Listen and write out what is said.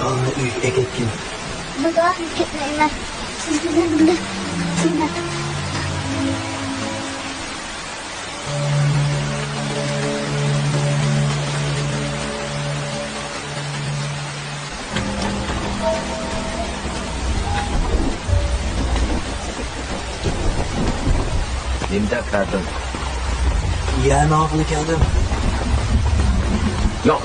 Kalını uyuya ketkin. Baba, ketmeyler. Sizden burada. Sizden. Nimda kardın? Yani ağlı geldim. Yok.